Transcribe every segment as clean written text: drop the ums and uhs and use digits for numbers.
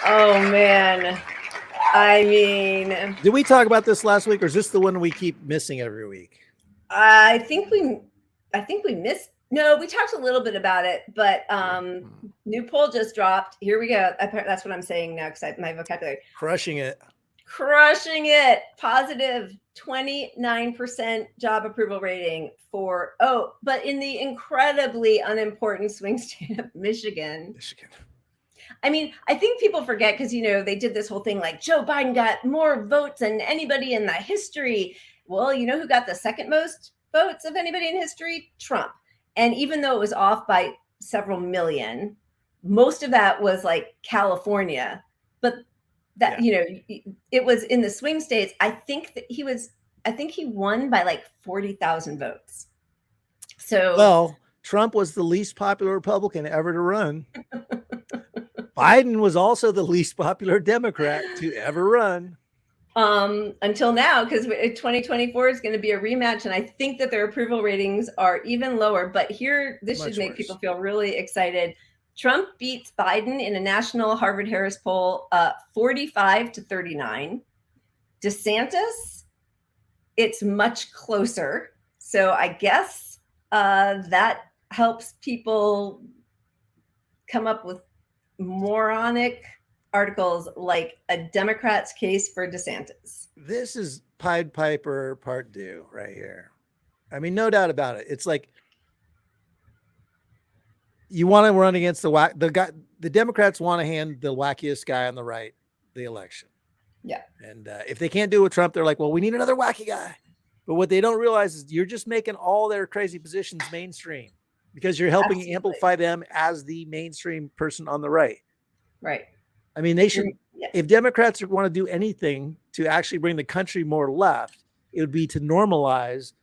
Oh man. I mean, Did we talk about this last week, or is this the one we keep missing every week? I think we missed. No, we talked a little bit about it, but new poll just dropped. Here we go. That's what I'm saying now because my vocabulary. Crushing it. Positive 29% job approval rating but in the incredibly unimportant swing state of Michigan. I mean, I think people forget because, they did this whole thing like Joe Biden got more votes than anybody in the history. Well, you know who got the second most votes of anybody in history? Trump. And even though it was off by several million, most of that was like California. But that, it was in the swing states. I think he won by like 40,000 votes. So, well, Trump was the least popular Republican ever to run. Biden was also the least popular Democrat to ever run. Until now, because 2024 is going to be a rematch. And I think that their approval ratings are even lower. But this should make people feel really excited. Trump beats Biden in a national Harvard-Harris poll, 45-39. DeSantis, it's much closer. So I guess that helps people come up with moronic articles like a Democrat's case for DeSantis. This is Pied Piper part 2 right here. I mean, no doubt about it. It's like you want to run against the Democrats want to hand the wackiest guy on the right the election. Yeah. And if they can't do it with Trump, they're like, well, we need another wacky guy. But what they don't realize is you're just making all their crazy positions mainstream because you're helping amplify them as the mainstream person on the right. Right. I mean, they should, if Democrats want to do anything to actually bring the country more left, it would be to normalize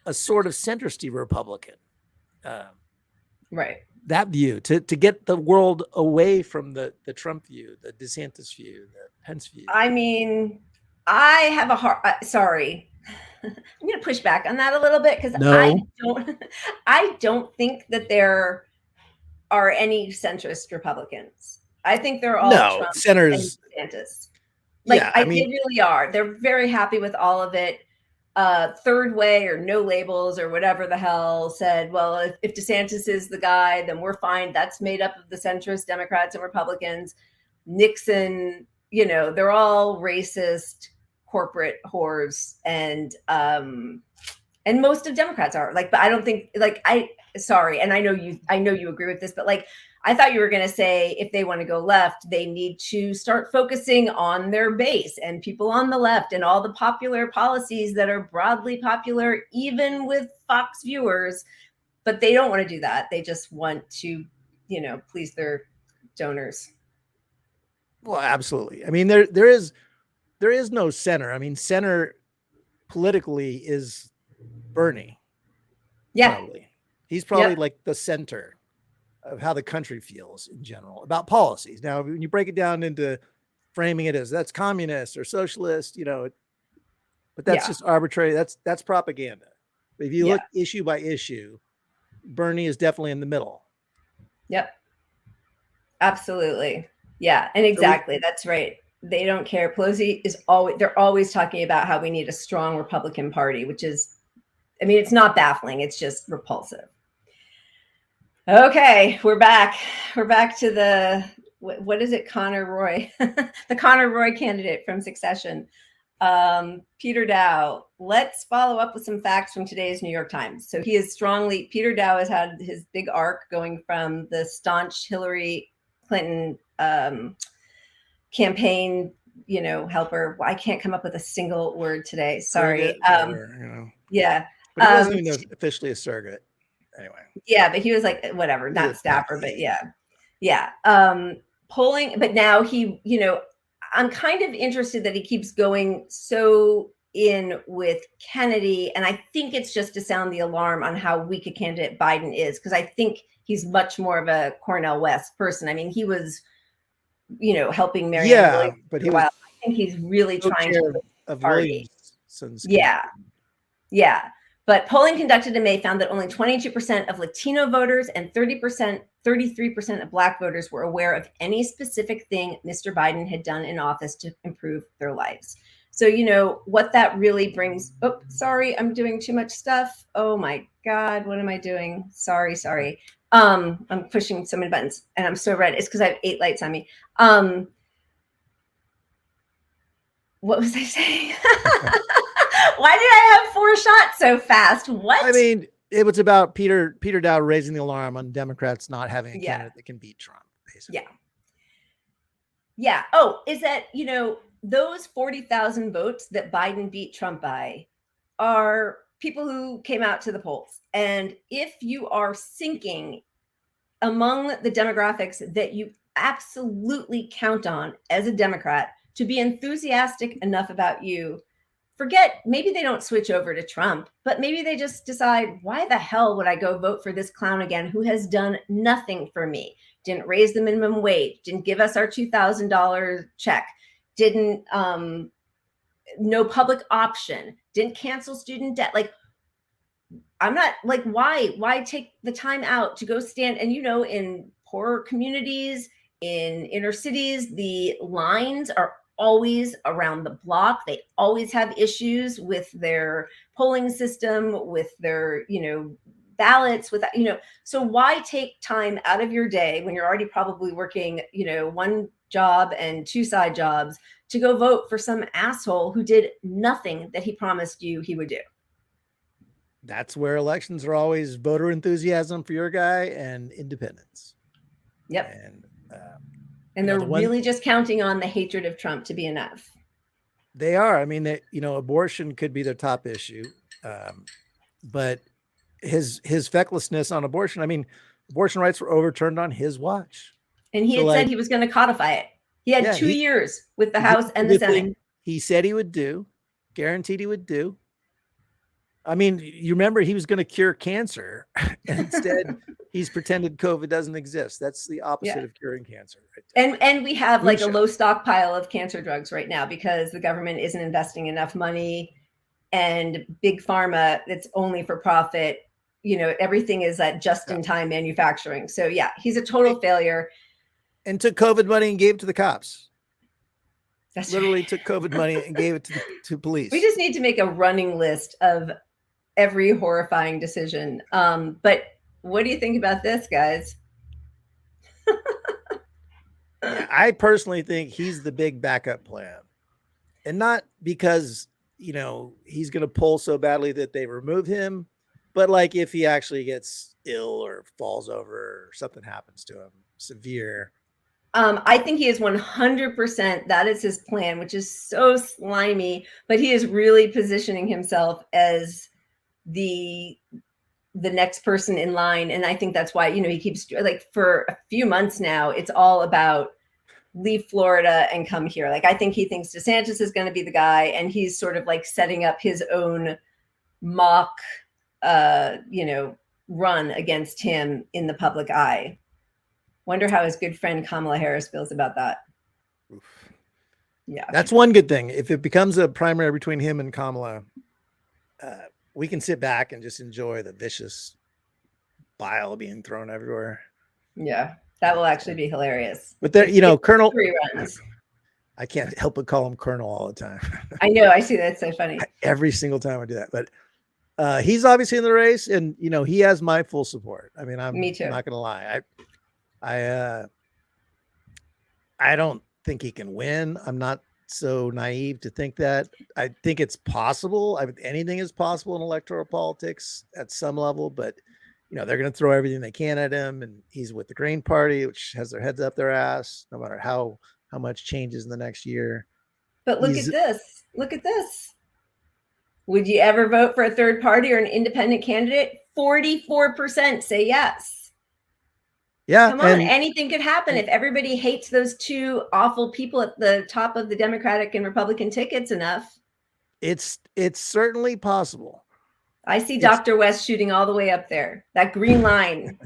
a sort of centristy Republican. Right. That view, to get the world away from the Trump view, the DeSantis view, the Pence view. I mean, I have sorry. I'm going to push back on that a little bit because I don't think that there are any centrist Republicans. I think they're all Trump centers and DeSantis. They really are. They're very happy with all of it. Third Way or No Labels or whatever the hell said, well, if DeSantis is the guy, then we're fine. That's made up of the centrist Democrats and Republicans. Nixon, they're all racist corporate whores, and most of Democrats are but I don't think sorry, and I know you agree with this, but I thought you were going to say if they want to go left, they need to start focusing on their base and people on the left and all the popular policies that are broadly popular, even with Fox viewers. But they don't want to do that. They just want to, please their donors. Well, absolutely. I mean, there is no center. I mean, center politically is Bernie. Yeah. Probably. He's probably like the center of how the country feels in general about policies. Now, when you break it down into framing it as that's communist or socialist, but that's just arbitrary. That's propaganda. But if you look issue by issue, Bernie is definitely in the middle. Yep. Absolutely. Yeah. And exactly. That's right. They don't care. Pelosi they're always talking about how we need a strong Republican Party, which is, it's not baffling. It's just repulsive. Okay, we're back. We're back to the, what is it, Connor Roy, the Connor Roy candidate from Succession. Peter Dow. Let's follow up with some facts from today's New York Times. So Peter Dow has had his big arc going from the staunch Hillary Clinton campaign, helper. I can't come up with a single word today. Sorry. Yeah. But he wasn't even officially a surrogate. Anyway. Yeah, but he was whatever, not staffer, but yeah. Polling, but now I'm kind of interested that he keeps going so in with Kennedy, and I think it's just to sound the alarm on how weak a candidate Biden is, because I think he's much more of a Cornel West person. I mean, he was, helping Marianne Williamson but for a while. I think he's really trying to of Williamson's. Yeah. But polling conducted in May found that only 22% of Latino voters and 33% of Black voters were aware of any specific thing Mr. Biden had done in office to improve their lives. So, you know, what that really brings. Oh, sorry, I'm doing too much stuff. Oh my God, what am I doing? Sorry. I'm pushing so many buttons and I'm so red. It's because I have 8 lights on me. What was I saying? Why did I have 4 shots so fast? What? I mean, it was about Peter Dowd raising the alarm on Democrats not having a candidate that can beat Trump, basically. Yeah. Oh, is that, you know, those 40,000 votes that Biden beat Trump by are people who came out to the polls. And if you are sinking among the demographics that you absolutely count on as a Democrat to be enthusiastic enough about you, forget, maybe they don't switch over to Trump, but maybe they just decide, why the hell would I go vote for this clown again who has done nothing for me? Didn't raise the minimum wage, didn't give us our $2,000 check, didn't no public option, didn't cancel student debt. Like, I'm not like, why take the time out to go stand? And, you know, in poorer communities, in inner cities, the lines are always around the block. They always have issues with their polling system, with their, you know, ballots, with, you know, so why take time out of your day when you're already probably working, you know, 1 job and 2 side jobs to go vote for some asshole who did nothing that he promised you he would do? That's where elections are always voter enthusiasm for your guy and independence. Yep. And they're really just counting on the hatred of Trump to be enough. They are. I mean, you know, abortion could be their top issue. But his fecklessness on abortion, I mean, abortion rights were overturned on his watch. And he had said he was going to codify it. He had 2 years with the House and the Senate. He said he would do, guaranteed he would do. I mean, you remember he was going to cure cancer. And instead, he's pretended COVID doesn't exist. That's the opposite of curing cancer. Right? And we have like a low stockpile of cancer drugs right now because the government isn't investing enough money, and big pharma, it's only for profit. You know, everything is at just-in-time manufacturing. So yeah, he's a total failure. And took COVID money and gave it to the cops. That's literally right. Took COVID money and gave it to police. We just need to make a running list of every horrifying decision. But what do you think about this, guys? Yeah, I personally think he's the big backup plan, and not because, you know, he's going to pull so badly that they remove him, but like if he actually gets ill or falls over or something happens to him severe. I think he is 100%. That is his plan, which is so slimy, but he is really positioning himself as the next person in line. And I think that's why, you know, he keeps, like, for a few months now, it's all about leave Florida and come here. Like, I think he thinks DeSantis is going to be the guy, and he's sort of like setting up his own mock, you know, run against him in the public eye. Wonder how his good friend Kamala Harris feels about that. Oof. Yeah. That's one good thing. If it becomes a primary between him and Kamala, we can sit back and just enjoy the vicious bile being thrown everywhere. Yeah, that will actually be hilarious. But there, you know, Colonel, reruns. I can't help but call him Colonel all the time. I know. I see that. It's so funny. Every single time I do that. But he's obviously in the race, and, you know, he has my full support. I mean, Me too. I'm not going to lie. I don't think he can win. I'm not so naive to think that. I think it's possible. Anything is possible in electoral politics at some level, but, you know, they're going to throw everything they can at him, and he's with the Green Party, which has their heads up their ass, no matter how much changes in the next year. But look at this. Look at this. Would you ever vote for a third party or an independent candidate? 44% say yes. Yeah. Come on, anything could happen if everybody hates those 2 awful people at the top of the Democratic and Republican tickets enough. It's certainly possible. I see Dr. West shooting all the way up there. That green line.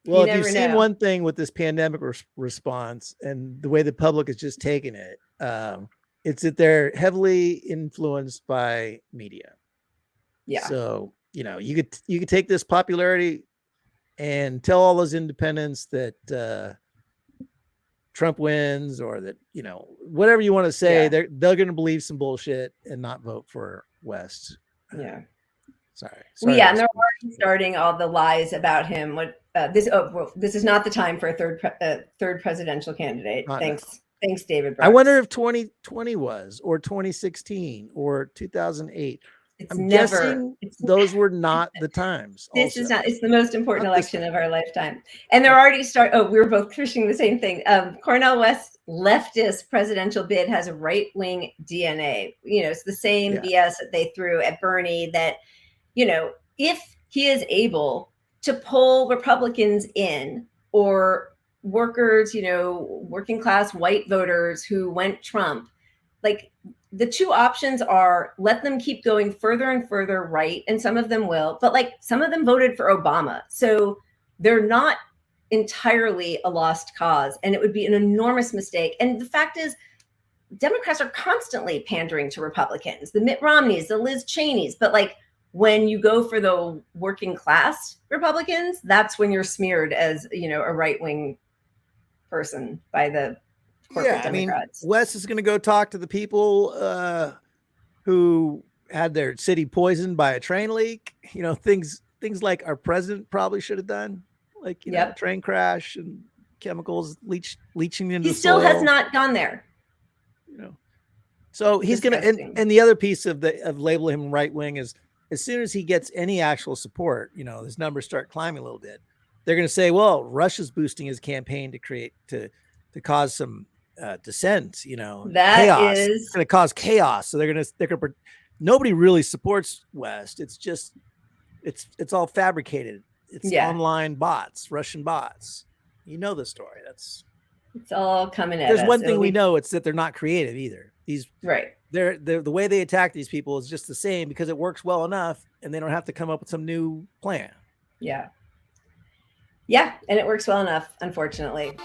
Well, if you've seen one thing with this pandemic response and the way the public is just taking it, it's that they're heavily influenced by media. Yeah. So, you know, you could take this popularity and tell all those independents that Trump wins, or that, you know, whatever you want to say, they're going to believe some bullshit and not vote for West. Yeah. Sorry. Well, yeah, and they're already starting all the lies about him. This is not the time for a third presidential candidate. Thanks, David Brooks. I wonder if 2020 was, or 2016, or 2008. I'm guessing those were not the times. This is not. It's the most important election of our lifetime, and they're already we were both pushing the same thing. Cornel West leftist presidential bid has a right-wing DNA. You know, it's the same BS that they threw at Bernie. That, you know, if he is able to pull Republicans in, or workers, you know, working class white voters who went Trump, like, the two options are let them keep going further and further right, and some of them will, but like some of them voted for Obama. So they're not entirely a lost cause, and it would be an enormous mistake. And the fact is, Democrats are constantly pandering to Republicans, the Mitt Romneys, the Liz Cheneys, but like when you go for the working class Republicans, that's when you're smeared as, you know, a right-wing person by the corporate Democrats. I mean, West is going to go talk to the people who had their city poisoned by a train leak. You know, things like our president probably should have done, like, you know, train crash and chemicals leaching into the soil. He still has not gone there. You know, so he's going to, and the other piece of labeling him right wing is, as soon as he gets any actual support, you know, his numbers start climbing a little bit, they're going to say, well, Russia's boosting his campaign to cause some dissent, you know, chaos. It's going to cause chaos. So they're going to, nobody really supports West. It's just, it's all fabricated. It's online bots, Russian bots. You know the story. It's all coming at us. There's one thing we know, it's that they're not creative either. They're the way they attack these people is just the same, because it works well enough and they don't have to come up with some new plan. Yeah. Yeah. And it works well enough, unfortunately.